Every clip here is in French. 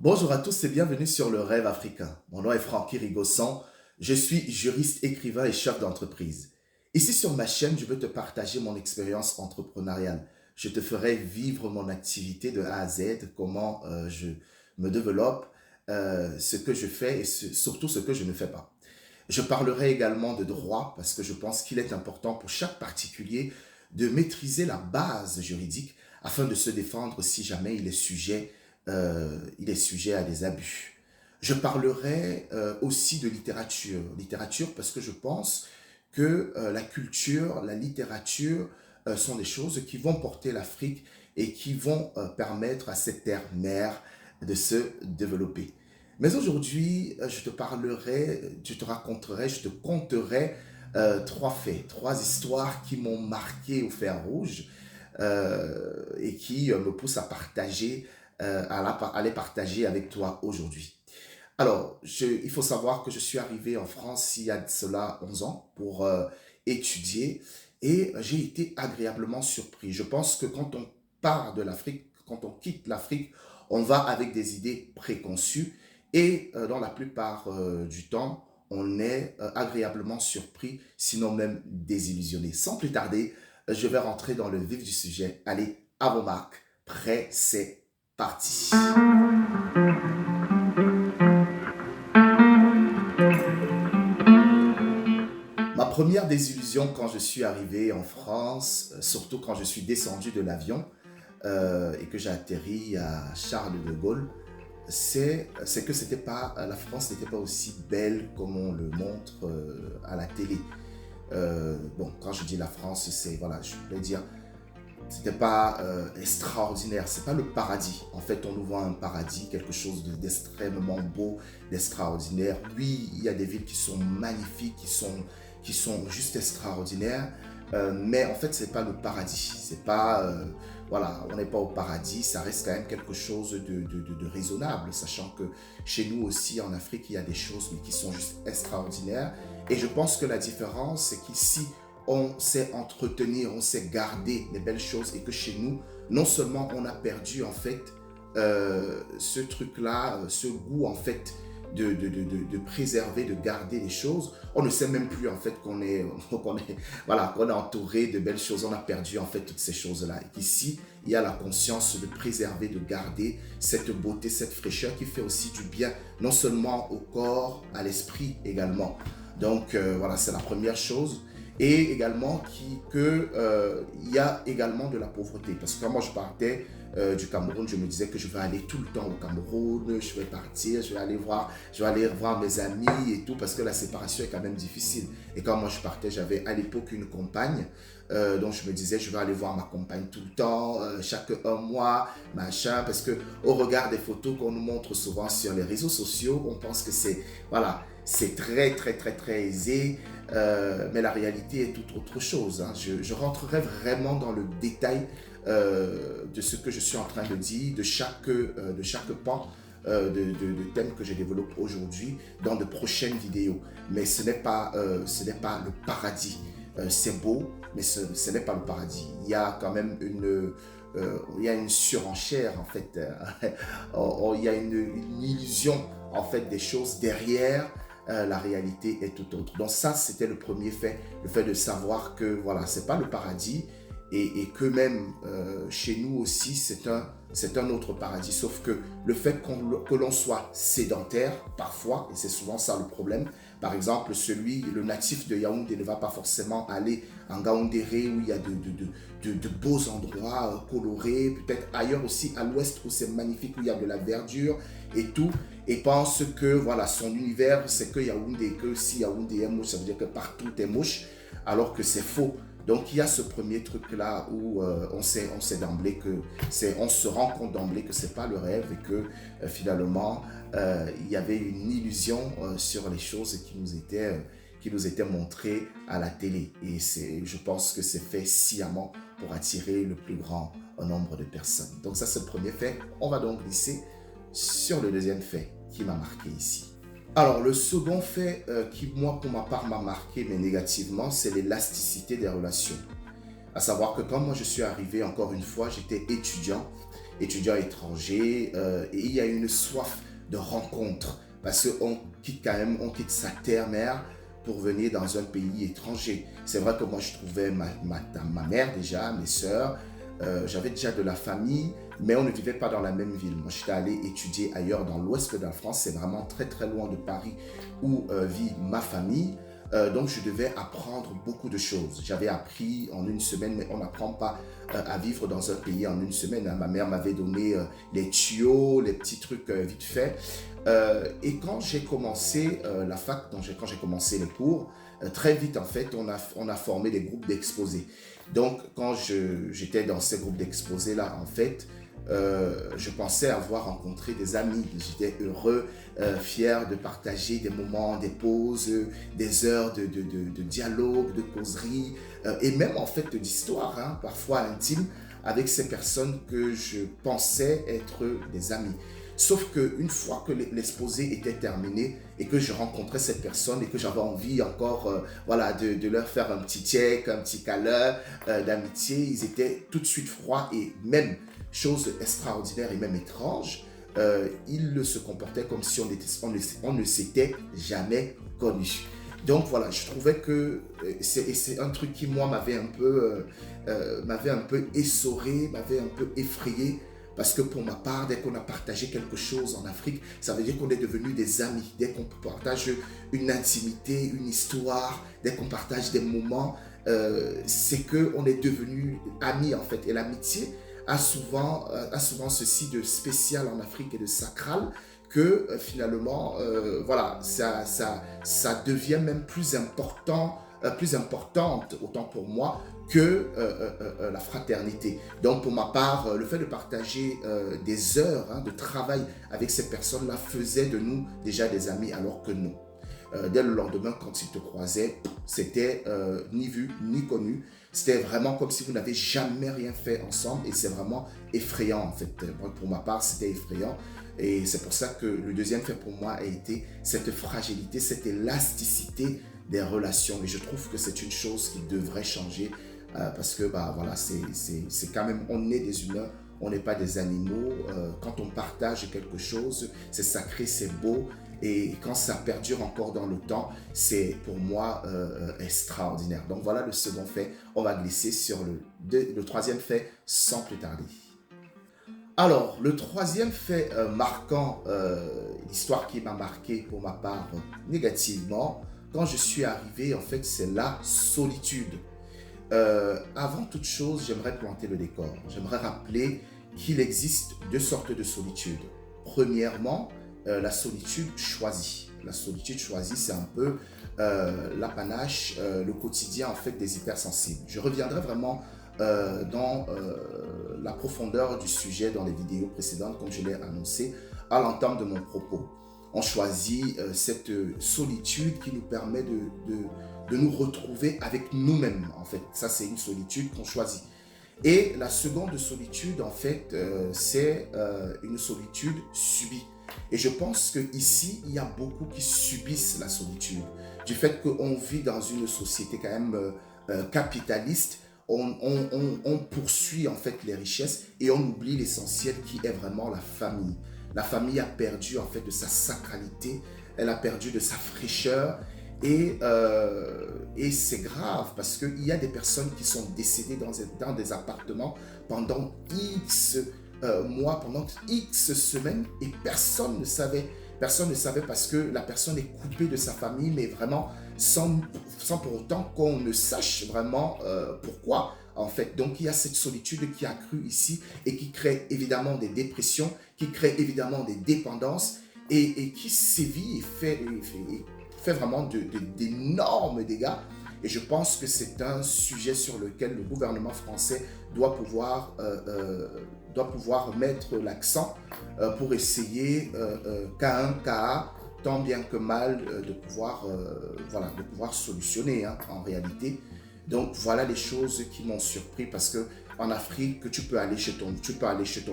Bonjour à tous et bienvenue sur Le Rêve africain. Mon nom est Francky Rigosson, je suis juriste, écrivain et chef d'entreprise. Ici sur ma chaîne, je veux te partager mon expérience entrepreneuriale. Je te ferai vivre mon activité de A à Z, comment je me développe, ce que je fais et surtout ce que je ne fais pas. Je parlerai également de droit parce que je pense qu'il est important pour chaque particulier de maîtriser la base juridique afin de se défendre si jamais il est sujet à des abus. Je parlerai aussi de littérature. Littérature parce que je pense que la culture, la littérature sont des choses qui vont porter l'Afrique et qui vont permettre à cette terre-mère de se développer. Mais aujourd'hui, je te raconterai, je te conterai trois faits, trois histoires qui m'ont marqué au fer rouge et qui me poussent à à les partager avec toi aujourd'hui. Alors, il faut savoir que je suis arrivé en France il y a de cela 11 ans pour étudier et j'ai été agréablement surpris. Je pense que quand on part de l'Afrique, quand on quitte l'Afrique, on va avec des idées préconçues et dans la plupart du temps, on est agréablement surpris, sinon même désillusionné. Sans plus tarder, je vais rentrer dans le vif du sujet. Allez, à vos marques, prêt, c'est parti. Ma première désillusion quand je suis arrivé en France, surtout quand je suis descendu de l'avion et que j'ai atterri à Charles de Gaulle, c'est que c'était pas, la France n'était pas aussi belle comme on le montre à la télé. Bon, quand je dis la France, c'est, voilà, je voulais dire, c'était pas extraordinaire, c'est pas le paradis. En fait, on nous voit un paradis, quelque chose d'extrêmement beau, d'extraordinaire. Oui, il y a des villes qui sont magnifiques, qui sont juste extraordinaires, mais en fait, c'est pas le paradis. C'est pas, voilà, on n'est pas au paradis, ça reste quand même quelque chose de raisonnable, sachant que chez nous aussi, en Afrique, il y a des choses mais qui sont juste extraordinaires. Et je pense que la différence, c'est qu'ici, on sait entretenir, on sait garder les belles choses et que chez nous, non seulement on a perdu en fait ce truc-là, ce goût en fait de préserver, de garder les choses, on ne sait même plus en fait voilà, qu'on est entouré de belles choses, on a perdu en fait toutes ces choses-là. Et qu'ici, il y a la conscience de préserver, de garder cette beauté, cette fraîcheur qui fait aussi du bien, non seulement au corps, à l'esprit également. Donc voilà, c'est la première chose et également il y a également de la pauvreté. Parce que quand moi je partais du Cameroun, je me disais que je vais aller tout le temps au Cameroun, je vais partir, je vais aller voir mes amis et tout, parce que la séparation est quand même difficile. Et quand moi je partais, j'avais à l'époque une compagne, donc je me disais je vais aller voir ma compagne tout le temps, chaque un mois, machin, parce que au regard des photos qu'on nous montre souvent sur les réseaux sociaux, on pense que c'est, voilà, c'est très très très très aisé, mais la réalité est tout autre chose. Hein. Je rentrerai vraiment dans le détail de ce que je suis en train de dire, de chaque pan de thèmes que je développe aujourd'hui dans de prochaines vidéos. Mais ce n'est pas le paradis. C'est beau, mais ce n'est pas le paradis. Il y a quand même il y a une surenchère en fait. Il y a une illusion en fait des choses derrière. La réalité est tout autre. Donc ça, c'était le premier fait, le fait de savoir que voilà, c'est pas le paradis et que même chez nous aussi, c'est un autre paradis. Sauf que le fait que l'on soit sédentaire, parfois, et c'est souvent ça le problème, par exemple, le natif de Yaoundé ne va pas forcément aller en Gaoundéré où il y a de beaux endroits colorés, peut-être ailleurs aussi à l'ouest où c'est magnifique, où il y a de la verdure et tout, et pense que voilà, son univers, c'est que Yaoundé, que si Yaoundé est moche, ça veut dire que partout est moche, alors que c'est faux. Donc il y a ce premier truc là où on sait d'emblée on se rend compte d'emblée que c'est pas le rêve et que finalement il y avait une illusion sur les choses qui nous étaient montrées à la télé. Et je pense que c'est fait sciemment pour attirer le plus grand nombre de personnes. Donc ça c'est le premier fait. On va donc glisser sur le deuxième fait qui m'a marqué ici. Alors, le second fait qui, moi, pour ma part, m'a marqué, mais négativement, c'est l'élasticité des relations. À savoir que quand moi je suis arrivé, encore une fois, j'étais étudiant étranger, et il y a une soif de rencontre parce qu'on quitte quand même, on quitte sa terre-mère pour venir dans un pays étranger. C'est vrai que moi je trouvais ma mère déjà, mes sœurs, j'avais déjà de la famille, mais on ne vivait pas dans la même ville. Moi j'étais allé étudier ailleurs dans l'ouest de la France, c'est vraiment très très loin de Paris où vit ma famille. Donc je devais apprendre beaucoup de choses. J'avais appris en une semaine, mais on n'apprend pas à vivre dans un pays en une semaine, hein. Ma mère m'avait donné les tuyaux, les petits trucs vite fait. Et quand j'ai commencé la fac, quand j'ai commencé les cours, très vite en fait, on a formé des groupes d'exposés. Donc quand j'étais dans ces groupes d'exposés là, en fait, je pensais avoir rencontré des amis. J'étais heureux, fier de partager des moments, des pauses, des heures de dialogue, de causerie, et même en fait d'histoire, hein, parfois intime, avec ces personnes que je pensais être des amis. Sauf qu'une fois que l'exposé était terminé et que je rencontrais cette personne et que j'avais envie encore voilà, de leur faire un petit check, un petit câlin d'amitié, ils étaient tout de suite froids et même, chose extraordinaire et même étrange, ils se comportaient comme si on ne s'était jamais connus. Donc voilà, je trouvais que c'est un truc qui, moi, m'avait un peu essoré, m'avait un peu effrayé. Parce que pour ma part, dès qu'on a partagé quelque chose en Afrique, ça veut dire qu'on est devenus des amis. Dès qu'on partage une intimité, une histoire, dès qu'on partage des moments, c'est qu'on est devenus amis en fait. Et l'amitié a souvent ceci de spécial en Afrique et de sacral que finalement, voilà, ça devient même plus importante, autant pour moi, que la fraternité. Donc pour ma part, le fait de partager des heures hein, de travail avec ces personnes-là faisait de nous déjà des amis, alors que non. Dès le lendemain, quand ils te croisaient, c'était ni vu ni connu. C'était vraiment comme si vous n'avez jamais rien fait ensemble et c'est vraiment effrayant en fait. Pour ma part, c'était effrayant. Et c'est pour ça que le deuxième fait pour moi a été cette fragilité, cette élasticité des relations. Et je trouve que c'est une chose qui devrait changer parce que bah, voilà, c'est quand même, on est des humains, on n'est pas des animaux. Quand on partage quelque chose, c'est sacré, c'est beau. Et quand ça perdure encore dans le temps, c'est pour moi extraordinaire. Donc voilà le second fait. On va glisser sur le troisième fait sans plus tarder. Alors, le troisième fait marquant, l'histoire qui m'a marqué pour ma part négativement, quand je suis arrivé, en fait, c'est la solitude. Avant toute chose, j'aimerais planter le décor. J'aimerais rappeler qu'il existe deux sortes de solitude. Premièrement, la solitude choisie. La solitude choisie, c'est un peu l'apanage, le quotidien en fait des hypersensibles. Je reviendrai vraiment dans la profondeur du sujet dans les vidéos précédentes, comme je l'ai annoncé à l'entame de mon propos. On choisit cette solitude qui nous permet de nous retrouver avec nous-mêmes, en fait. Ça, c'est une solitude qu'on choisit. Et la seconde solitude, en fait, c'est une solitude subie. Et je pense qu'ici, il y a beaucoup qui subissent la solitude. Du fait qu'on vit dans une société quand même capitaliste, on poursuit en fait les richesses et on oublie l'essentiel qui est vraiment la famille. La famille a perdu en fait de sa sacralité, elle a perdu de sa fraîcheur et c'est grave parce qu'il y a des personnes qui sont décédées dans des appartements pendant X mois, pendant X semaines et personne ne savait. Personne ne savait parce que la personne est coupée de sa famille, mais vraiment sans pour autant qu'on ne sache vraiment pourquoi. En fait, donc il y a cette solitude qui a accrue ici et qui crée évidemment des dépressions, qui crée évidemment des dépendances et qui sévit et fait vraiment d'énormes dégâts. Et je pense que c'est un sujet sur lequel le gouvernement français doit pouvoir mettre l'accent pour essayer qu'à un cas, tant bien que mal, voilà, de pouvoir solutionner hein, en réalité. Donc voilà les choses qui m'ont surpris parce que en Afrique que tu peux aller chez ton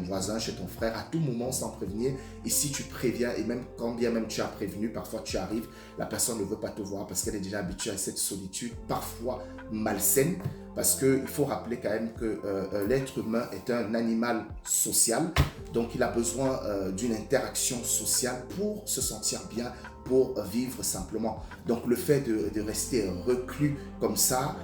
voisin, chez ton frère à tout moment sans prévenir. Et si tu préviens, et même quand bien même tu as prévenu, parfois tu arrives, la personne ne veut pas te voir parce qu'elle est déjà habituée à cette solitude, parfois malsaine. Parce qu'il faut rappeler quand même que l'être humain est un animal social. Donc il a besoin d'une interaction sociale pour se sentir bien, pour vivre simplement. Donc le fait de rester reclus comme ça,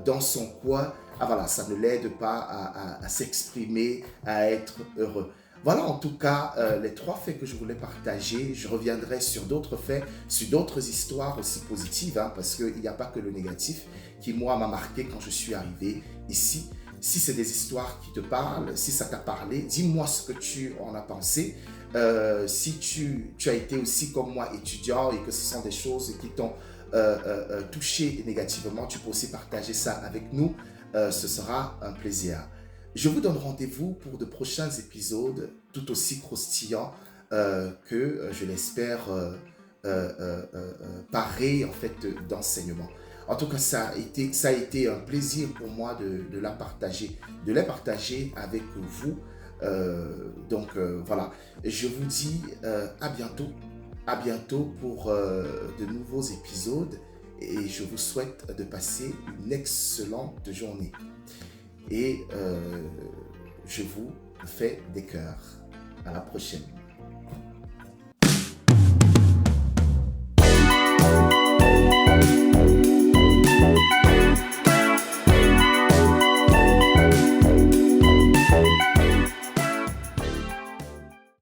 dans son coin, ah voilà, ça ne l'aide pas à s'exprimer, à être heureux. Voilà en tout cas les 3 faits que je voulais partager. Je reviendrai sur d'autres faits, sur d'autres histoires aussi positives, hein, parce qu'il n'y a pas que le négatif qui, moi, m'a marqué quand je suis arrivé ici. Si c'est des histoires qui te parlent, si ça t'a parlé, dis-moi ce que tu en as pensé. Si tu as été aussi comme moi étudiant et que ce sont des choses qui t'ont touché négativement, tu peux aussi partager ça avec nous. Ce sera un plaisir. Je vous donne rendez-vous pour de prochains épisodes tout aussi croustillants que, je l'espère, parés en fait d'enseignement. En tout cas, ça a été un plaisir pour moi de les partager avec vous. Voilà, je vous dis à bientôt pour de nouveaux épisodes et je vous souhaite de passer une excellente journée. Et je vous fais des cœurs. À la prochaine.